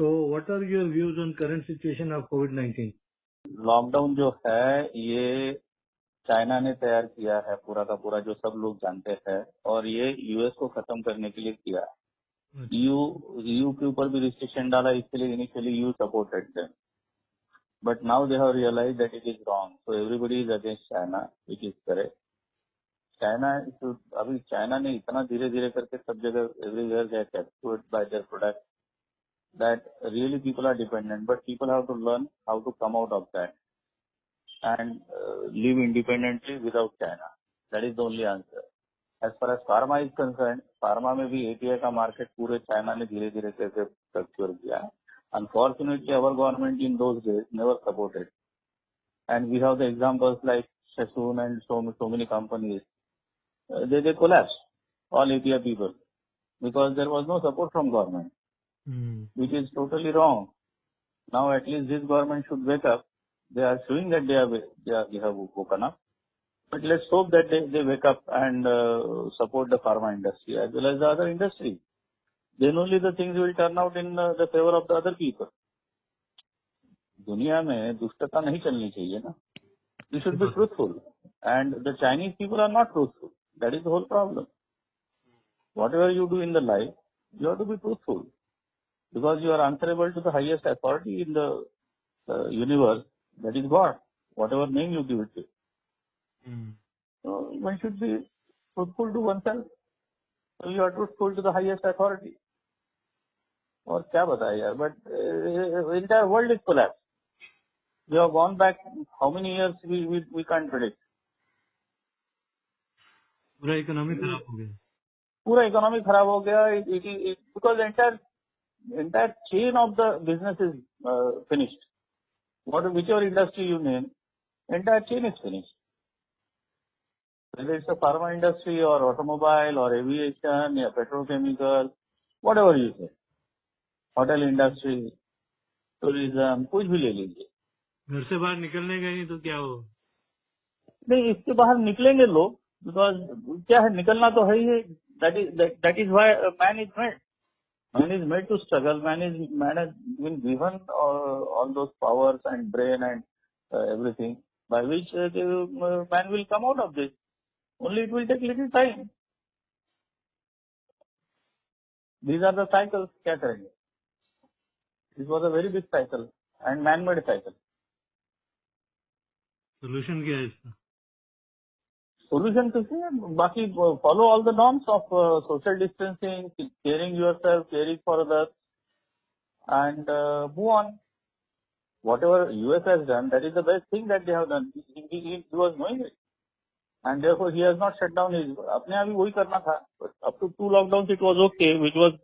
So what are your views on current situation of COVID-19? Lockdown जो है ये China ने तैयार किया है पूरा का पूरा, जो सब लोग जानते हैं, और ये यूएस को खत्म करने के लिए किया। ईयू के ऊपर भी रिस्ट्रिक्शन डाला, इसके लिए initially you supported them, but now they have realise that it is wrong, so everybody is against China, which is correct. China अभी चाइना ने इतना धीरे धीरे करके सब जगह everywhere they are captured by their product that really people are dependent, but people have to learn how to come out of that and live independently without China. That is the only answer. As far as pharma is concerned, pharma में भी API का market पूरे China ने धीरे धीरे कैसे structure किया है. Unfortunately, our government in those days never supported, and we have the examples like Sassoon and so many companies. They collapsed, all API people, because there was no support from government. Which is totally wrong. Now at least this government should wake up. They are showing that they have woken up. But let's hope that they wake up and support the pharma industry as well as the other industry. Then only the things will turn out in the favor of the other people. दुनिया में दुष्टता नहीं चलनी चाहिए ना. You should be truthful. And the Chinese people are not truthful. That is the whole problem. Whatever you do in the life, you have to be truthful. Because you are answerable to the highest authority in the universe, that is God, whatever name you give it to. So one should be truthful to oneself. So you are truthful to the highest authority. और क्या बताया यार, but entire world is collapsed. We have gone back how many years we can't predict. पूरा economy खराब हो गया. पूरा economy खराब हो गया. Because entire chain of the business is finished. Whichever industry you name, entire chain is finished. Whether it's a pharma industry or automobile or aviation or petrochemical, whatever you say, hotel industry, tourism, कुछ भी ले लीजिए. घर से बाहर निकलने का नहीं तो क्या हो? नहीं, इसके बाहर निकलेंगे लोग, because क्या है, निकलना तो है ही. That is why man is made. Man is made to struggle. Man has been given all those powers and brain and everything by which man will come out of this. Only it will take little time. These are the cycles. क्या करेंगे? This was a very big cycle and man-made cycle. Solution क्या है इसका? Solution कुछ नहीं है, बाकी follow all the norms of social distancing, caring yourself, caring for others, and move on. Whatever US has done, that is the best thing that they have done. He was knowing it, and therefore he has not shut down his. अपने आप ही वही करना था. Up to 2 lockdowns it was okay, which was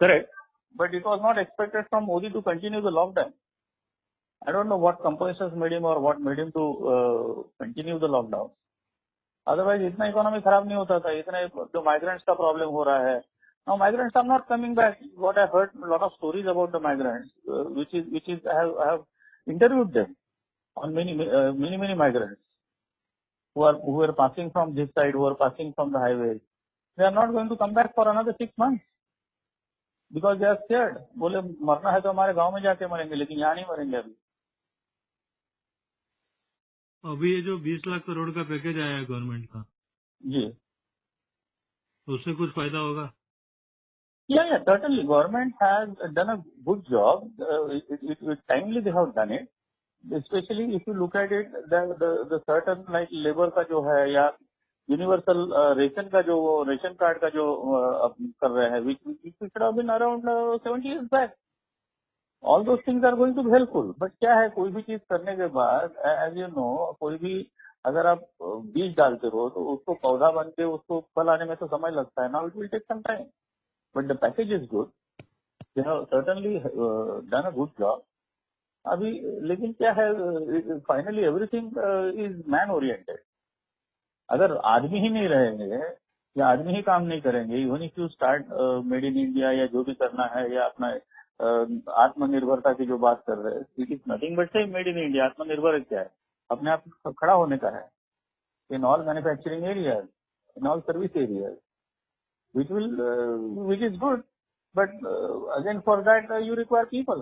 correct, but it was not expected from Modi to continue the lockdown. I don't know what compulsions made him or what made him to continue the lockdown. Otherwise इतना economy खराब नहीं होता था. इतना जो migrants का problem हो रहा है. Now migrants are not coming back. What I heard a lot of stories about the migrants, which is I have interviewed them on many migrants who were passing from this side, who are passing from the highways. They are not going to come back for another 6 months because they are scared. बोले मरना है तो हमारे गांव में जाके मरेंगे, लेकिन यहाँ नहीं मरेंगे अभी. अभी ये जो 20 लाख करोड़ का पैकेज आया है गवर्नमेंट का, जी, तो उससे कुछ फायदा होगा? Yeah, certainly. Government has done a good job. It timely they have done it. Especially if you look at it, the certain like labor का जो है या universal ration का जो ration card का जो कर रहे हैं, which should have been around 70 years back. All those things are going to be helpful. But क्या है, कोई भी चीज करने के बाद, as you know, कोई भी अगर आप बीज डालते हो तो उसको पौधा बन के उसको फल आने में तो समय लगता है. Now it will take some time. But the package is good. They have certainly done a good job. अभी लेकिन क्या है, finally everything is man oriented. अगर आदमी ही नहीं रहेंगे या आदमी ही काम नहीं करेंगे, even if you start made in India या जो भी करना है या अपना आत्मनिर्भरता की जो बात कर रहे हैं, इट इज नथिंग बट से मेड इन इंडिया. आत्मनिर्भर क्या है? अपने आप खड़ा होने का है in all manufacturing areas, in all service areas, which is good, But again, for that you require people.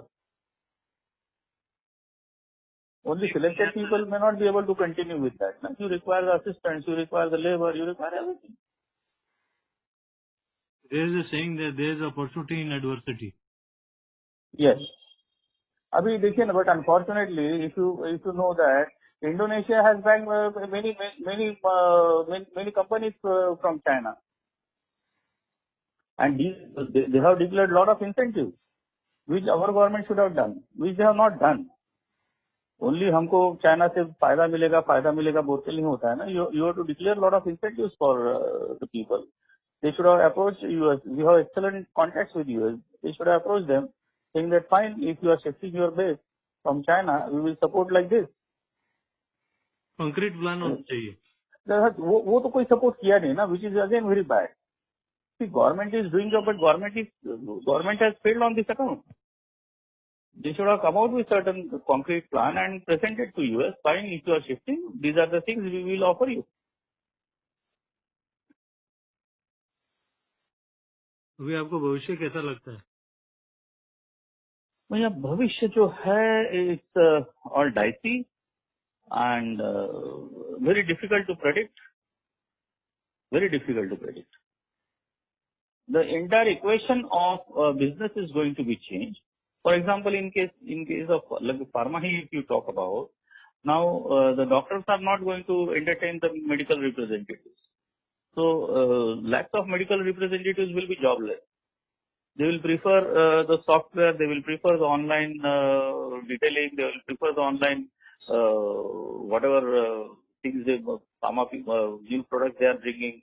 Only selected people may not be able to continue with that. No? You require the assistants, you require the labor, you require everything. There is a saying that there is opportunity in adversity. Yes. अभी देखिए ना, but unfortunately, if you know that Indonesia has banned many companies from China, and they have declared lot of incentives, which our government should have done, which they have not done. Only हमको China से फायदा मिलेगा बोल के नहीं होता है ना. You have to declare lot of incentives for the people. They should have approached US. We have excellent contacts with US. They should have approached them, saying that fine, if you are shifting your base from China, we will support like this. Concrete plan होना चाहिए. वो तो कोई support किया नहीं ना, which is again very bad. See, government is doing job, but government has failed on this account. They should have come out with certain concrete plan and presented to US. Fine, if you are shifting, these are the things we will offer you. अभी आपको भविष्य कैसा लगता है? भैया भविष्य जो है, it's all dicey and very difficult to predict. Very difficult to predict. The entire equation of business is going to be changed. For example, in case of like pharma, if you talk about, now the doctors are not going to entertain the medical representatives. So lakhs of medical representatives will be jobless. They will prefer the software, they will prefer the online detailing, they will prefer the online whatever things they pharma new products they are bringing.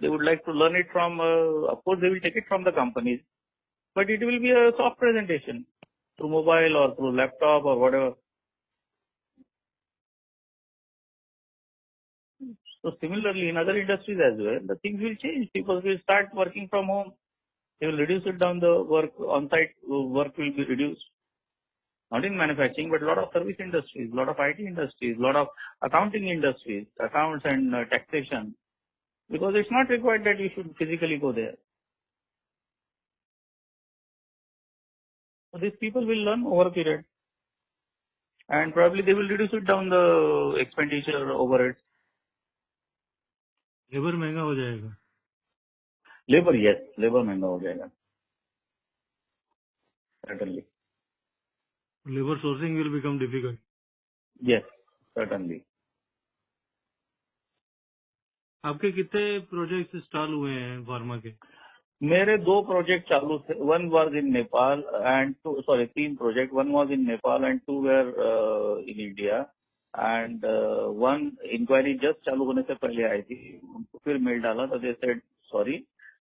They would like to learn it from, of course they will take it from the companies, but it will be a soft presentation through mobile or through laptop or whatever. So similarly in other industries as well, the things will change. People will start working from home. They will reduce it down, the work on-site work will be reduced. Not in manufacturing, but a lot of service industries, a lot of IT industries, a lot of accounting industries, accounts and taxation. Because it's not required that you should physically go there. So these people will learn over a period. And probably they will reduce it down the expenditure overhead. Labour महंगा हो जाएगा. Labor, yes, labor महंगा हो जाएगा. Certainly. Labour sourcing will become difficult. Yes, certainly. आपके कितने project stall हुए हैं फार्मा के? मेरे 2 प्रोजेक्ट चालू थे. One was in Nepal and 3 project. One was in Nepal and 2 were in India. And one inquiry just चालू होने से पहले आई थी. उनको फिर मेल डाला तो they said sorry,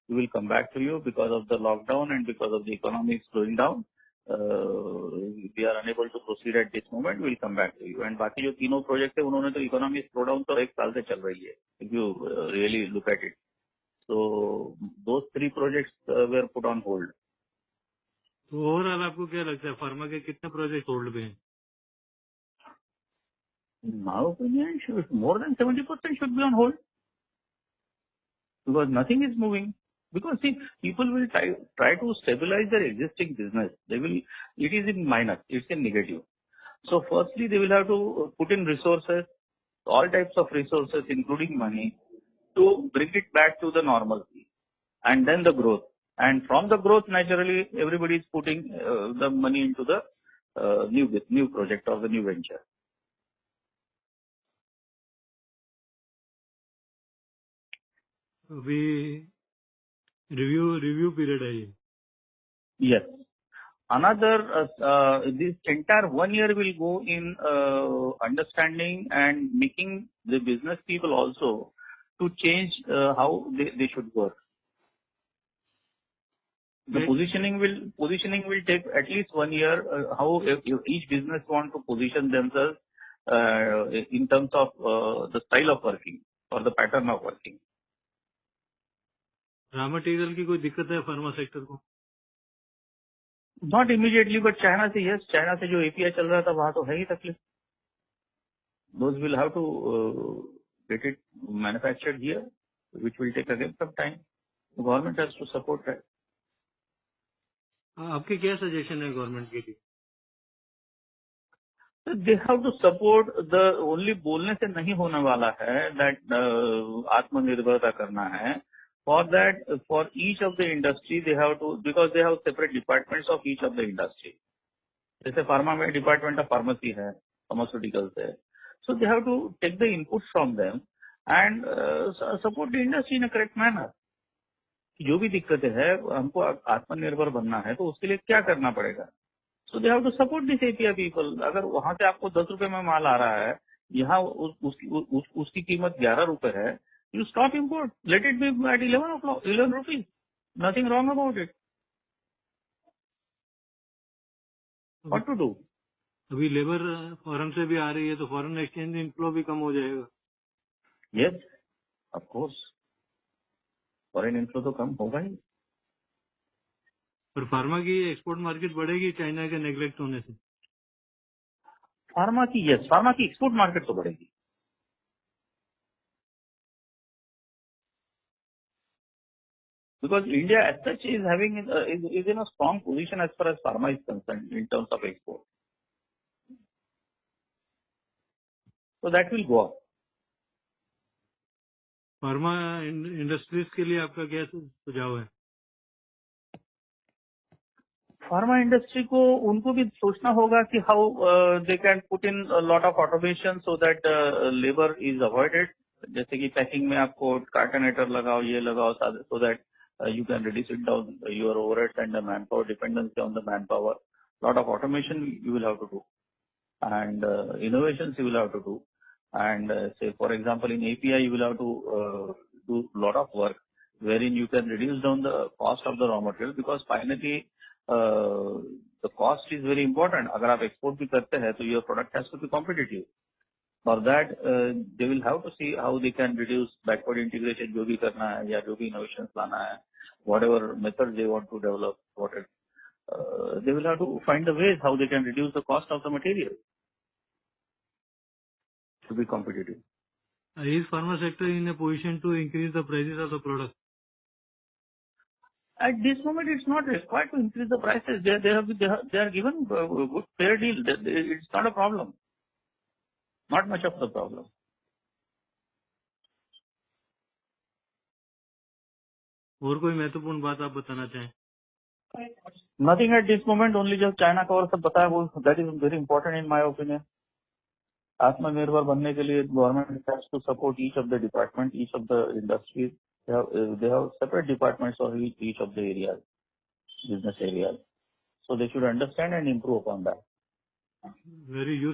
we will come back to you because of the lockdown and because of the economy slowing down. We are unable to proceed at this moment. We will come back to you. And बाकी जो तीनों project थे उन्होंने तो economy slow down तो 1 साल से चल रही है. If you really look at it. So those 3 projects were put on hold. तो ओवरऑल आपको क्या लगता है फार्मा के कितने प्रोजेक्ट होल्ड पे हैं? In my opinion, more than 70% should be on hold because nothing is moving. Because see, people will try to stabilize their existing business. It is in minus, it's in negative. So firstly, they will have to put in resources, all types of resources, including money, to bring it back to the normalcy, and then the growth. And from the growth, naturally, everybody is putting the money into the new project or the new venture. अभी review period है ये. Yes. Another, this entire 1 year will go in understanding and making the business people also to change how they should work. The positioning will take at least 1 year. How if each business want to position themselves in terms of the style of working or the pattern of working. Raw material की कोई दिक्कत है pharma sector को? Not immediately, but China से yes, China से जो API चल रहा था वहाँ तो है ही तकलीफ. Those will have to get it manufactured here, which will take again some time. The government has to support that. आपके क्या सजेशन है गवर्नमेंट के लिए? They have to support the only बोलने से नहीं होने वाला है दैट आत्मनिर्भरता करना है. For that for each of the industry they have to because they have separate departments of each of the industry. जैसे फार्मा में डिपार्टमेंट ऑफ फार्मेसी है, फार्मास्यूटिकल्स है. So they have to take the input from them and support the industry in a correct manner. जो भी दिक्कतें है हमको आत्मनिर्भर बनना है तो उसके लिए क्या करना पड़ेगा. So they have to support this API people. अगर वहां से आपको 10 रुपए में माल आ रहा है, यहाँ उसकी कीमत 11 रुपए है, you stop import, let it be at 11 rupees. Nothing wrong about it. अभी व्हाट टू डू. अभी लेबर फॉरेन से भी आ रही है तो फॉरेन एक्सचेंज इनफ्लो भी कम हो जाएगा. Yes, of course foreign inflow तो कम होगा ही. पर फार्मा की एक्सपोर्ट मार्केट बढ़ेगी चाइना के नेग्लेक्ट होने से. फार्मा की एक्सपोर्ट मार्केट तो बढ़ेगी. Because India as such is is in a strong position as far as pharma is concerned in terms of export. So that will go up. Pharma industries के लिए आपका क्या सुझाव है? फार्मा इंडस्ट्री को उनको भी सोचना होगा कि how they can put in lot of automation so that labour is avoided. जैसे कि पैकिंग में आपको कार्टनेटर लगाओ, ये लगाओ, so that you can reduce it down your overheads and the man power dependency on the man power. Lot of automation you will have to do and innovations you will have to do. And say, for example, in API, you will have to do a lot of work wherein you can reduce down the cost of the raw material because finally the cost is very important. अगर आप export भी करते हैं तो your product has to be competitive. For that, they will have to see how they can reduce backward integration जो भी करना है या जो भी innovations लाना है, whatever methods they want to develop, whatever. They will have to find the ways how they can reduce the cost of the material to be competitive. Is pharma sector in a position to increase the prices of the product? At this moment, it's not required to increase the prices. They are given a good fair deal. It's not a problem. Not much of the problem. और कोई महत्वपूर्ण बात आप बताना चाहें? Nothing at this moment. Only just China का और सब बताया वो that is very important in my opinion. आत्मनिर्भर बनने के लिए government has to support each of the department, each of the industries. They have separate departments for each of the areas, business areas. So they should understand and improve upon that. Very useful.